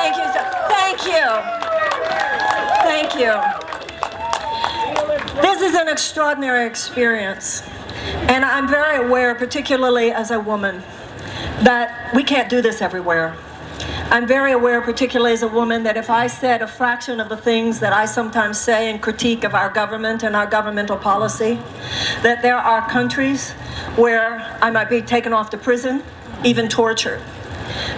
Thank you. Thank you. Thank you. This is an extraordinary experience. And I'm very aware, particularly as a woman, that we can't do this everywhere. I'm very aware, particularly as a woman, that if I said a fraction of the things that I sometimes say in critique of our government and our governmental policy, that there are countries where I might be taken off to prison, even tortured.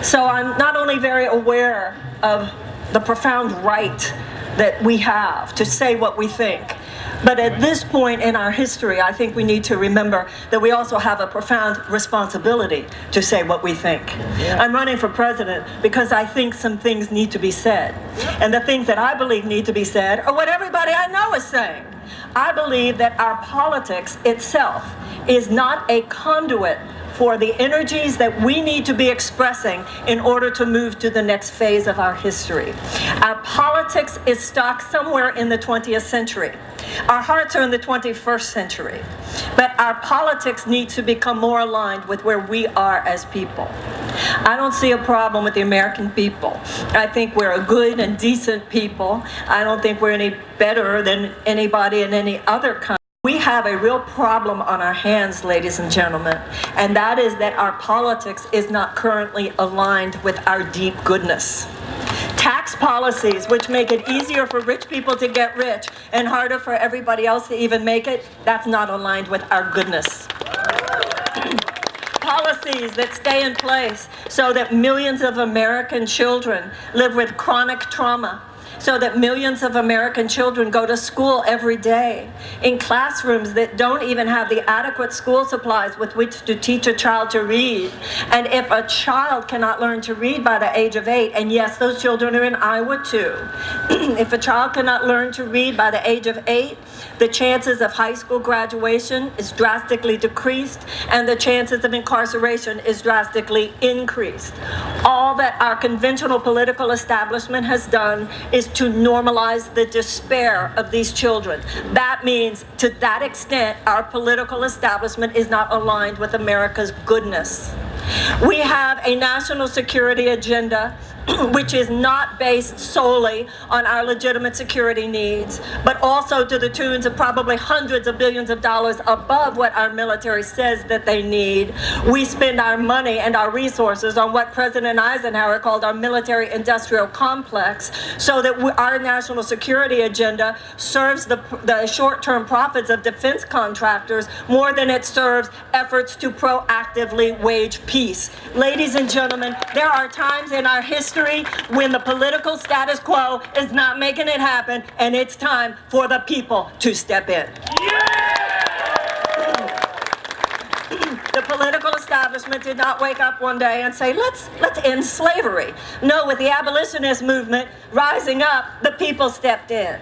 So I'm not only very aware of the profound right that we have to say what we think, but at this point in our history, I think we need to remember that we also have a profound responsibility to say what we think. Yeah. I'm running for president because I think some things need to be said. And the things that I believe need to be said are what everybody I know is saying. I believe that our politics itself is not a conduit for the energies that we need to be expressing in order to move to the next phase of our history. Our politics is stuck somewhere in the 20th century. Our hearts are in the 21st century. But our politics need to become more aligned with where we are as people. I don't see a problem with the American people. I think we're a good and decent people. I don't think we're any better than anybody in any other country. We have a real problem on our hands, ladies and gentlemen, and that is that our politics is not currently aligned with our deep goodness. Tax policies which make it easier for rich people to get rich and harder for everybody else to even make it, that's not aligned with our goodness. Policies that stay in place so that millions of American children live with chronic trauma, so that millions of American children go to school every day in classrooms that don't even have the adequate school supplies with which to teach a child to read. And if a child cannot learn to read by the age of 8, and yes, those children are in Iowa too, if a child cannot learn to read by the age of 8, the chances of high school graduation is drastically decreased, and the chances of incarceration is drastically increased. All that our conventional political establishment has done is to normalize the despair of these children. That means, to that extent, our political establishment is not aligned with America's goodness. We have a national security agenda which is not based solely on our legitimate security needs, but also to the tunes of probably hundreds of billions of dollars above what our military says that they need. We spend our money and our resources on what President Eisenhower called our military-industrial complex, so that our national security agenda serves the short-term profits of defense contractors more than it serves efforts to proactively wage peace. Ladies and gentlemen, there are times in our history when the political status quo is not making it happen, and it's time for the people to step in. The political establishment did not wake up one day and say, let's end slavery. No, with the abolitionist movement rising up, the people stepped in.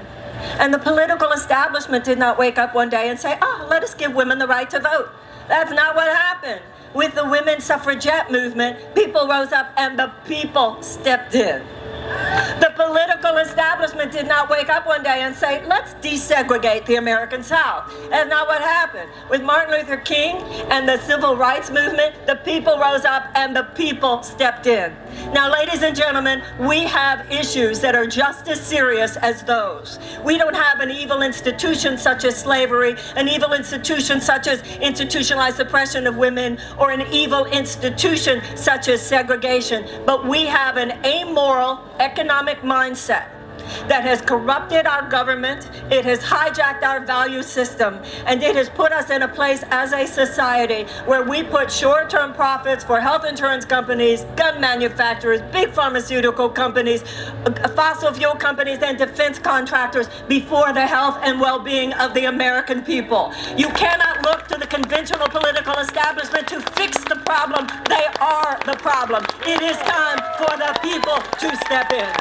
And the political establishment did not wake up one day and say, let us give women the right to vote. That's not what happened. With the women's suffragette movement, people rose up and the people stepped in. The political establishment did not wake up one day and say, let's desegregate the American South. That's not what happened. With Martin Luther King and the civil rights movement, the people rose up and the people stepped in. Now, ladies and gentlemen, we have issues that are just as serious as those. We don't have an evil institution such as slavery, an evil institution such as institutionalized suppression of women, or an evil institution such as segregation, but we have an amoral economic mindset that has corrupted our government, it has hijacked our value system, and it has put us in a place as a society where we put short-term profits for health insurance companies, gun manufacturers, big pharmaceutical companies, fossil fuel companies, and defense contractors before the health and well-being of the American people. You cannot look to the conventional political establishment to fix the problem. They are the problem. It is time for the people to step in.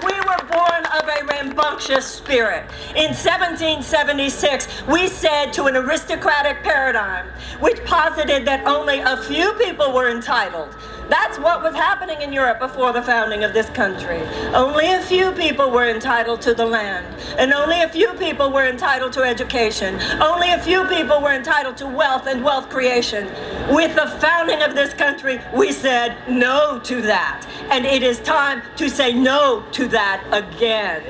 We were born of a rambunctious spirit. In 1776, we said to an aristocratic paradigm, which posited that only a few people were entitled. That's what was happening in Europe before the founding of this country. Only a few people were entitled to the land, and only a few people were entitled to education. Only a few people were entitled to wealth and wealth creation. With the founding of this country, we said no to that. And it is time to say no to that again.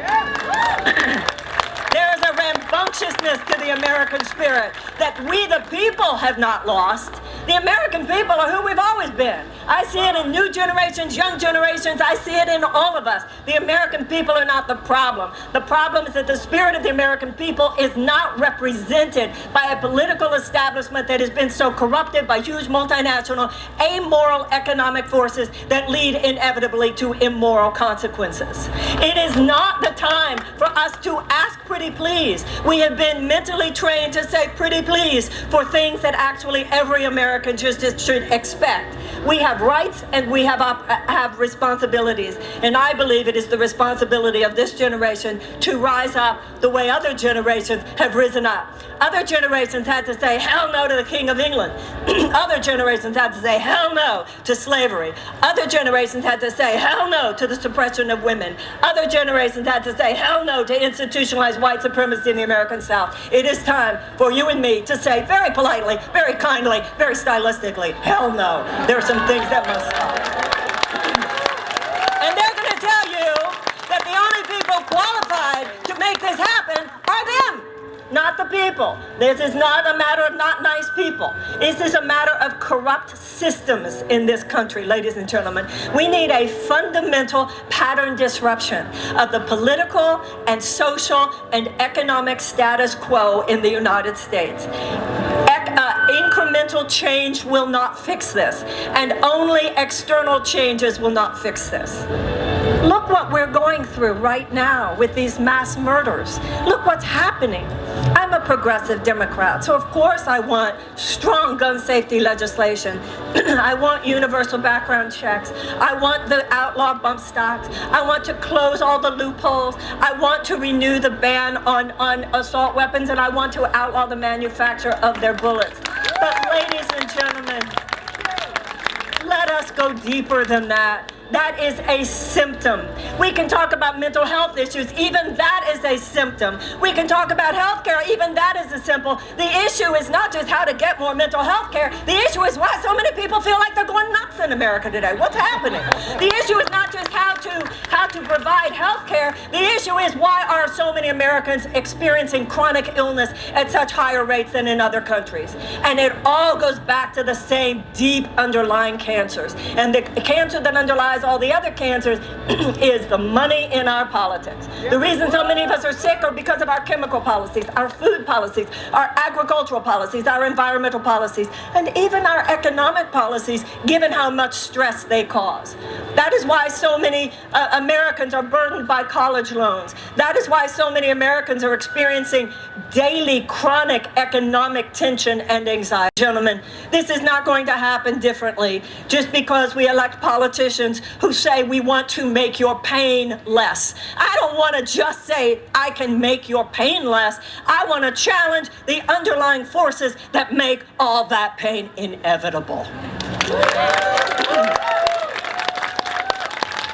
There is a rambunctiousness to the American spirit that we the people have not lost. The American people are who we've always been. I see it in new generations, young generations. I see it in all of us. The American people are not the problem. The problem is that the spirit of the American people is not represented by a political establishment that has been so corrupted by huge multinational, amoral economic forces that lead inevitably to immoral consequences. It is not the time for us to ask pretty please. We have been mentally trained to say pretty please for things that actually every American just should expect. We have rights and we have responsibilities. And I believe it is the responsibility of this generation to rise up the way other generations have risen up. Other generations had to say hell no to the King of England. Other generations had to say hell no to slavery. Other generations had to say hell no to the suppression of women. Other generations had to say hell no to institutionalized white supremacy in the American South. It is time for you and me to say very politely, very kindly, very stylistically, hell no. There are some things that must stop. And they're going to tell you that the only people qualified to make this happen are them, not the people. This is not a matter of not nice people. This is a matter of corrupt systems in this country, ladies and gentlemen. We need a fundamental pattern disruption of the political and social and economic status quo in the United States. Incremental change will not fix this, and only external changes will not fix this. Look what we're going through right now with these mass murders. Look what's happening. I'm a progressive Democrat, so of course I want strong gun safety legislation. I want universal background checks. I want the outlaw bump stocks. I want to close all the loopholes. I want to renew the ban on assault weapons, and I want to outlaw the manufacture of their bullets. But ladies and gentlemen, let us go deeper than that. That is a symptom. We can talk about mental health issues. Even that is a symptom. We can talk about health care. Even that is a symptom. The issue is not just how to get more mental health care. The issue is why so many people feel like they're going nuts in America today. What's happening? The issue is not just how to provide health care. The issue is why are so many Americans experiencing chronic illness at such higher rates than in other countries. And it all goes back to the same deep underlying cancers. And the cancer that underlies all the other cancers is the money in our politics. The reason so many of us are sick are because of our chemical policies, our food policies, our agricultural policies, our environmental policies, and even our economic policies, given how much stress they cause. That is why so many Americans are burdened by college loans. That is why so many Americans are experiencing daily chronic economic tension and anxiety. Gentlemen, this is not going to happen differently just because we elect politicians who say we want to make your pain less. I don't want to just say I can make your pain less. I want to challenge the underlying forces that make all that pain inevitable.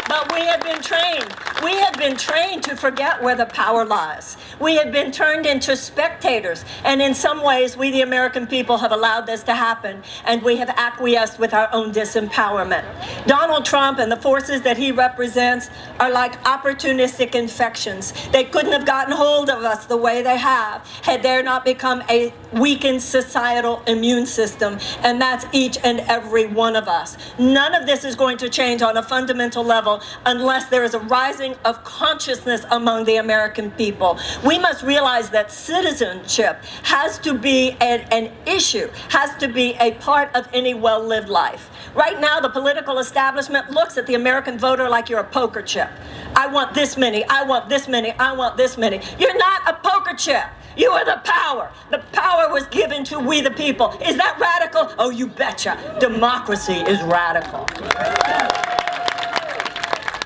But we have been trained. We have been trained to forget where the power lies. We have been turned into spectators. And in some ways, we, the American people, have allowed this to happen. And we have acquiesced with our own disempowerment. Donald Trump and the forces that he represents are like opportunistic infections. They couldn't have gotten hold of us the way they have had there not become a weakened societal immune system. And that's each and every one of us. None of this is going to change on a fundamental level unless there is a rising of consciousness among the American people. We must realize that citizenship has to be an issue, has to be a part of any well-lived life. Right now, the political establishment looks at the American voter like you're a poker chip. I want this many, I want this many, I want this many. You're not a poker chip. You are the power. The power was given to we the people. Is that radical? Oh, you betcha. Democracy is radical.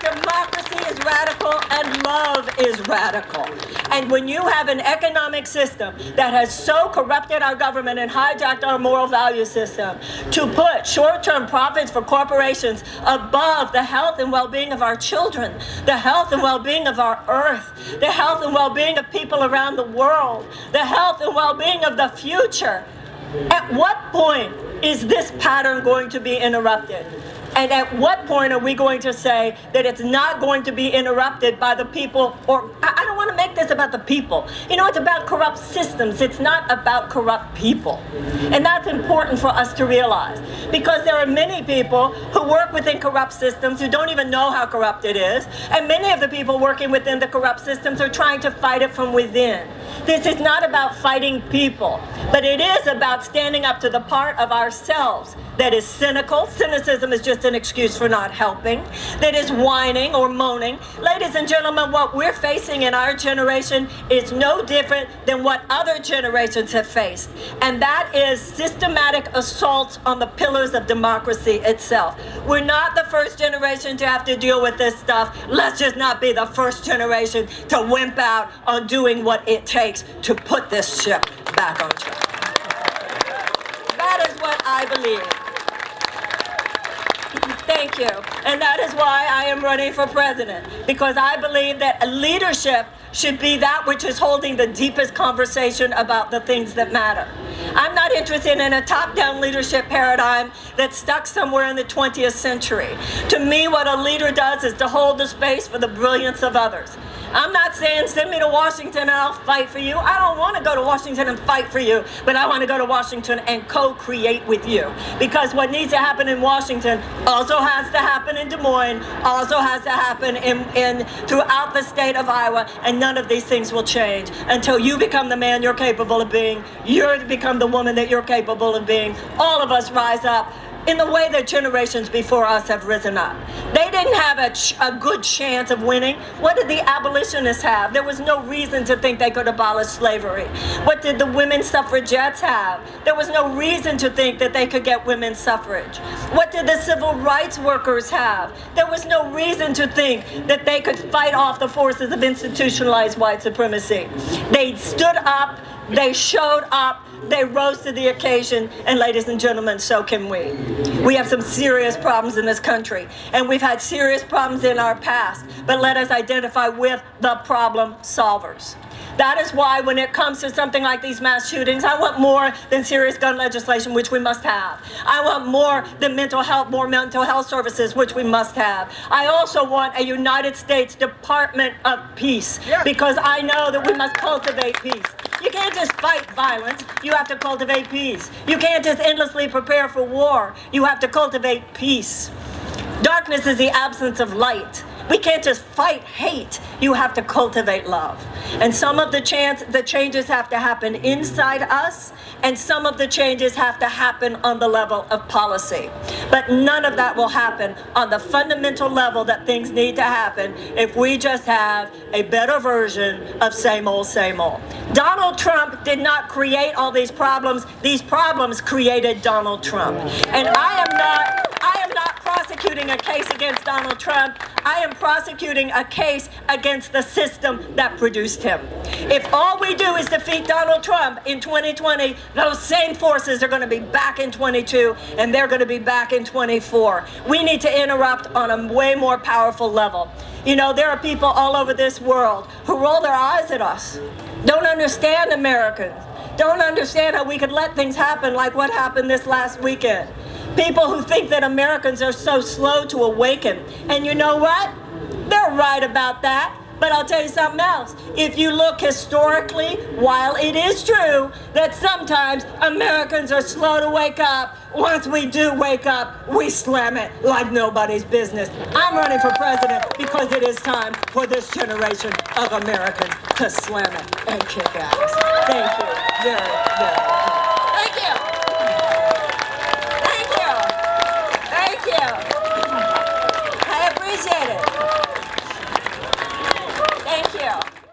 Democracy is radical and love is radical. And when you have an economic system that has so corrupted our government and hijacked our moral value system to put short-term profits for corporations above the health and well-being of our children, the health and well-being of our earth, the health and well-being of people around the world, the health and well-being of the future, at what point is this pattern going to be interrupted? And at what point are we going to say that it's not going to be interrupted by the people? Or I don't want to make this about the people. You know, it's about corrupt systems. It's not about corrupt people. And that's important for us to realize. Because there are many people who work within corrupt systems who don't even know how corrupt it is. And many of the people working within the corrupt systems are trying to fight it from within. This is not about fighting people, but it is about standing up to the part of ourselves that is cynical. Cynicism is just an excuse for not helping. That is whining or moaning. Ladies and gentlemen, what we're facing in our generation is no different than what other generations have faced. And that is systematic assaults on the pillars of democracy itself. We're not the first generation to have to deal with this stuff. Let's just not be the first generation to wimp out on doing what it takes to put this ship back on track. That is what I believe. Thank you. And that is why I am running for president, because I believe that leadership should be that which is holding the deepest conversation about the things that matter. I'm not interested in a top-down leadership paradigm that's stuck somewhere in the 20th century. To me, what a leader does is to hold the space for the brilliance of others. I'm not saying send me to Washington and I'll fight for you. I don't want to go to Washington and fight for you, but I want to go to Washington and co-create with you. Because what needs to happen in Washington also has to happen in Des Moines, also has to happen in throughout the state of Iowa, and none of these things will change until you become the man you're capable of being, you become the woman that you're capable of being. All of us rise up in the way that generations before us have risen up. They didn't have a good chance of winning. What did the abolitionists have? There was no reason to think they could abolish slavery. What did the women suffragettes have? There was no reason to think that they could get women's suffrage. What did the civil rights workers have? There was no reason to think that they could fight off the forces of institutionalized white supremacy. They stood up, they showed up, they rose to the occasion, and ladies and gentlemen, so can we. We have some serious problems in this country, and we've had serious problems in our past, but let us identify with the problem solvers. That is why when it comes to something like these mass shootings, I want more than serious gun legislation, which we must have. I want more than more mental health services, which we must have. I also want a United States Department of Peace, because I know that we must cultivate peace. You can't just fight violence, you have to cultivate peace. You can't just endlessly prepare for war, you have to cultivate peace. Darkness is the absence of light. We can't just fight hate, you have to cultivate love. And some of the changes have to happen inside us, and some of the changes have to happen on the level of policy. But none of that will happen on the fundamental level that things need to happen if we just have a better version of same old, same old. Donald Trump did not create all these problems created Donald Trump. And I am not prosecuting a case against Donald Trump. I am prosecuting a case against the system that produced him. If all we do is defeat Donald Trump in 2020, those same forces are going to be back in 22, and they're going to be back in 24. We need to interrupt on a way more powerful level. You know, there are people all over this world who roll their eyes at us, don't understand Americans, don't understand how we could let things happen like what happened this last weekend. People who think that Americans are so slow to awaken. And you know what? They're right about that. But I'll tell you something else. If you look historically, while it is true that sometimes Americans are slow to wake up, once we do wake up, we slam it like nobody's business. I'm running for president because it is time for this generation of Americans to slam it and kick ass. Thank you very much.